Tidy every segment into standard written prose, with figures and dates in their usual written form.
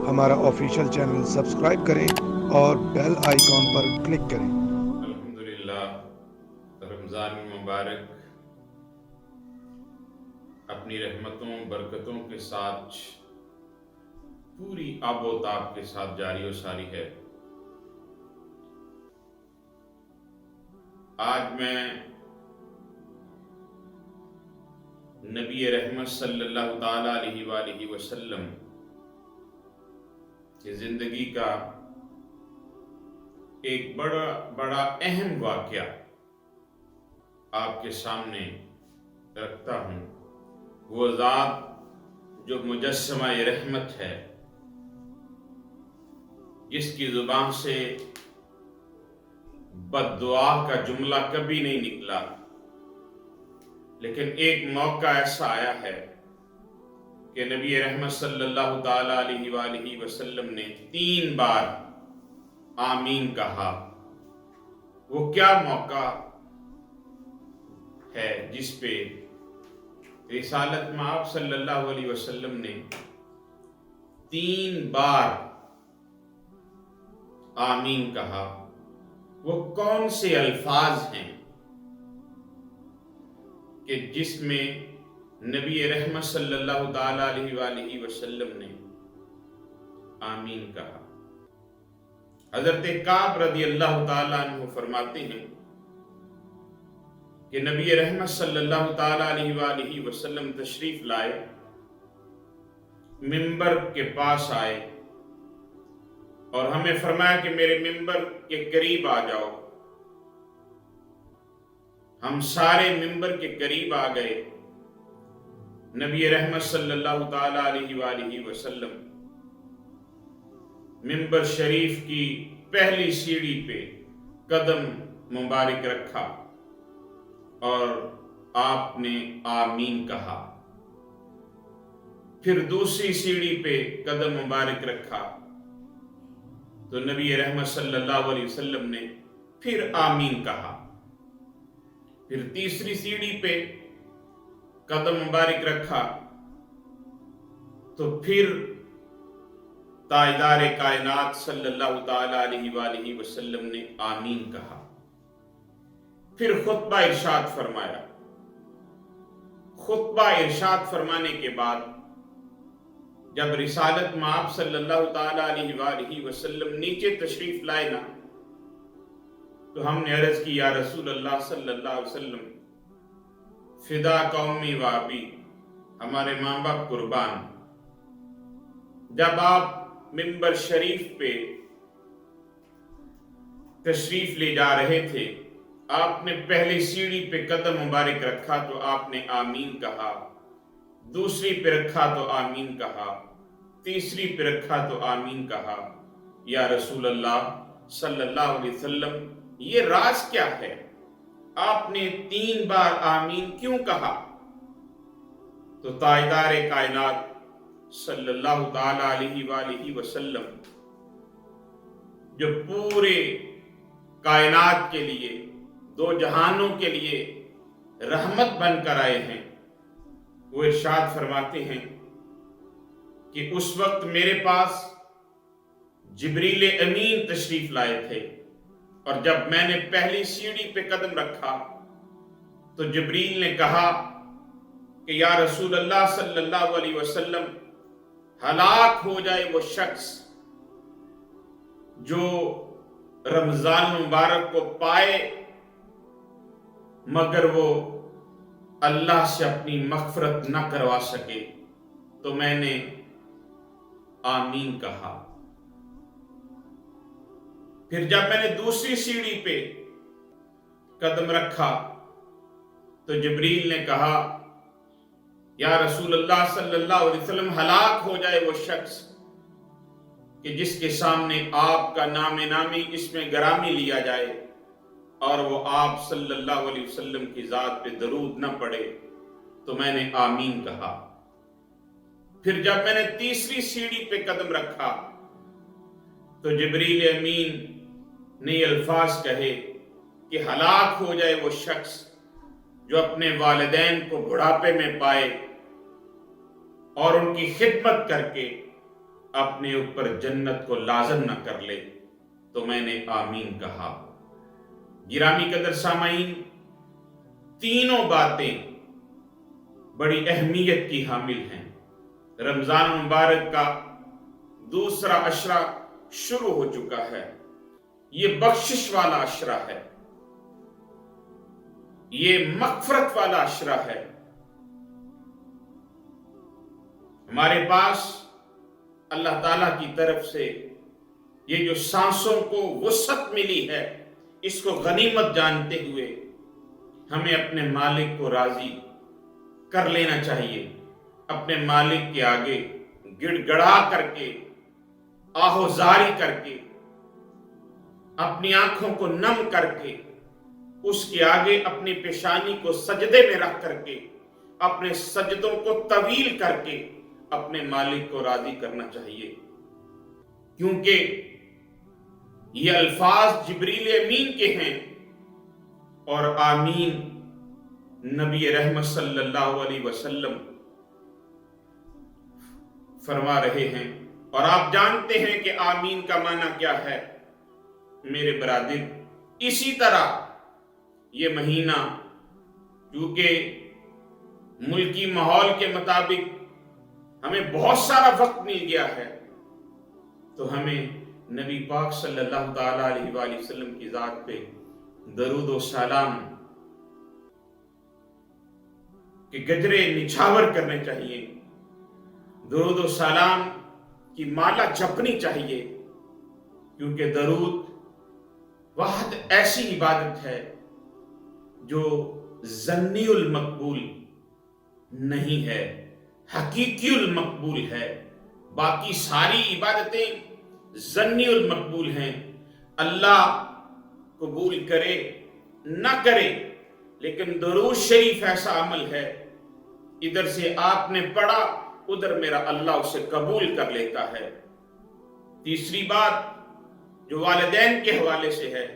ہمارا official channel subscribe کریں اور بیل آئیکن پر کلک کریں۔ الحمدللہ، رمضان مبارک اپنی رحمتوں برکتوں کے ساتھ پوری آب و تاب کے ساتھ جاری و ساری ہے۔ آج میں نبی رحمت صلی اللہ تعالی علیہ وآلہ وسلم کی زندگی کا ایک بڑا اہم واقعہ آپ کے سامنے رکھتا ہوں۔ وہ ذات جو مجسمہ رحمت ہے، جس کی زبان سے بد دعا کا جملہ کبھی نہیں نکلا، لیکن ایک موقع ایسا آیا ہے کہ نبی رحمت صلی اللہ تعالی علیہ وآلہ وسلم نے 3 بار آمین کہا۔ وہ کیا موقع ہے جس پہ رسالت میں آپ صلی اللہ علیہ وسلم نے 3 بار آمین کہا؟ وہ کون سے الفاظ ہیں کہ جس میں نبی رحمت صلی اللہ تعالی علیہ وآلہ وسلم نے آمین کہا؟ حضرت کعب رضی اللہ تعالی عنہ فرماتے ہیں کہ نبی رحمت صلی اللہ تعالی علیہ وآلہ وسلم تشریف لائے، ممبر کے پاس آئے اور ہمیں فرمایا کہ میرے ممبر کے قریب آ جاؤ۔ ہم سارے ممبر کے قریب آ گئے۔ نبی رحمت صلی اللہ تعالی علیہ وآلہ وسلم ممبر شریف کی پہلی سیڑھی پہ قدم مبارک رکھا اور آپ نے آمین کہا۔ پھر دوسری سیڑھی پہ قدم مبارک رکھا تو نبی رحمت صلی اللہ علیہ وسلم نے پھر آمین کہا۔ پھر تیسری سیڑھی پہ قدم مبارک رکھا تو پھر تاجدار کائنات صلی اللہ تعالی علیہ وآلہ وسلم نے آمین کہا۔ پھر خطبہ ارشاد فرمایا۔ خطبہ ارشاد فرمانے کے بعد جب رسالت میں آپ صلی اللہ تعالی علیہ وآلہ وسلم نیچے تشریف لائے نا، تو ہم نے عرض کی، یا رسول اللہ صلی اللہ علیہ وسلم، فدا قومی و ابی، ہمارے ماں باپ قربان۔ جب آپ ممبر شریف پہ تشریف لے جا رہے تھے، آپ نے پہلی سیڑھی پہ قدم مبارک رکھا تو آپ نے آمین کہا، دوسری پہ رکھا تو آمین کہا، تیسری پہ رکھا تو آمین کہا۔ یا رسول اللہ صلی اللہ علیہ وسلم، یہ راز کیا ہے؟ آپ نے 3 بار آمین کیوں کہا؟ تو تاجدار کائنات صلی اللہ تعالی علیہ وآلہ وسلم، جو پورے کائنات کے لیے، 2 جہانوں کے لیے رحمت بن کر آئے ہیں، وہ ارشاد فرماتے ہیں کہ اس وقت میرے پاس جبریل امین تشریف لائے تھے، اور جب میں نے پہلی سیڑھی پہ قدم رکھا تو جبریل نے کہا کہ یا رسول اللہ صلی اللہ علیہ وسلم، ہلاک ہو جائے وہ شخص جو رمضان مبارک کو پائے مگر وہ اللہ سے اپنی مغفرت نہ کروا سکے۔ تو میں نے آمین کہا۔ پھر جب میں نے دوسری سیڑھی پہ قدم رکھا تو جبریل نے کہا، یا رسول اللہ صلی اللہ علیہ وسلم، ہلاک ہو جائے وہ شخص کہ جس کے سامنے آپ کا نام نامی اس میں گرامی لیا جائے اور وہ آپ صلی اللہ علیہ وسلم کی ذات پہ درود نہ پڑے۔ تو میں نے آمین کہا۔ پھر جب میں نے تیسری سیڑھی پہ قدم رکھا تو جبریل امین نے یہ الفاظ کہے کہ ہلاک ہو جائے وہ شخص جو اپنے والدین کو بڑھاپے میں پائے اور ان کی خدمت کر کے اپنے اوپر جنت کو لازم نہ کر لے، تو میں نے آمین کہا۔ گرامی قدر سامعین، تینوں باتیں بڑی اہمیت کی حامل ہیں۔ رمضان مبارک کا دوسرا عشرہ شروع ہو چکا ہے۔ یہ بخشش والا عشرہ ہے، یہ مغفرت والا عشرہ ہے۔ ہمارے پاس اللہ تعالیٰ کی طرف سے یہ جو سانسوں کو وسعت ملی ہے، اس کو غنیمت جانتے ہوئے ہمیں اپنے مالک کو راضی کر لینا چاہیے۔ اپنے مالک کے آگے گڑ گڑا کر کے، آہوزاری کر کے، اپنی آنکھوں کو نم کر کے، اس کے آگے اپنی پیشانی کو سجدے میں رکھ کر کے، اپنے سجدوں کو طویل کر کے اپنے مالک کو راضی کرنا چاہیے، کیونکہ یہ الفاظ جبریل امین کے ہیں، اور آمین نبی رحمت صلی اللہ علیہ وسلم فرما رہے ہیں۔ اور آپ جانتے ہیں کہ آمین کا معنی کیا ہے میرے برادر۔ اسی طرح یہ مہینہ کیونکہ ملکی ماحول کے مطابق ہمیں بہت سارا وقت مل گیا ہے، تو ہمیں نبی پاک صلی اللہ تعالی علیہ وآلہ وسلم کی ذات پہ درود و سلام کے گجرے نچھاور کرنے چاہیے، درود و سلام کی مالا جپنی چاہیے، کیونکہ درود واحد ایسی عبادت ہے جو ظنی المقبول نہیں ہے، حقیقی المقبول ہے۔ باقی ساری عبادتیں ظنی المقبول ہیں، اللہ قبول کرے نہ کرے، لیکن درود شریف ایسا عمل ہے، ادھر سے آپ نے پڑھا، ادھر میرا اللہ اسے قبول کر لیتا ہے۔ تیسری بات جو والدین کے حوالے سے ہے،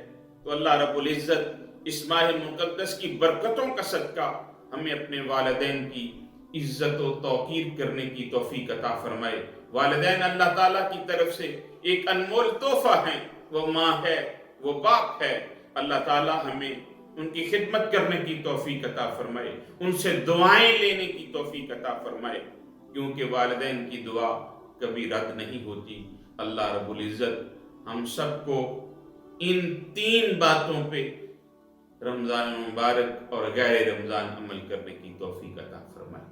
تو اللہ رب العزت اس ماہ مقدس کی برکتوں کا صدقہ ہمیں اپنے والدین کی عزت و توقیر کرنے کی توفیق عطا فرمائے۔ والدین اللہ تعالیٰ کی طرف سے ایک انمول تحفہ ہیں، وہ ماں ہے، وہ باپ ہے۔ اللہ تعالیٰ ہمیں ان کی خدمت کرنے کی توفیق عطا فرمائے، ان سے دعائیں لینے کی توفیق عطا فرمائے، کیونکہ والدین کی دعا کبھی رد نہیں ہوتی۔ اللہ رب العزت ہم سب کو ان تین باتوں پہ رمضان مبارک اور غیر رمضان عمل کرنے کی توفیق عطا فرمائے۔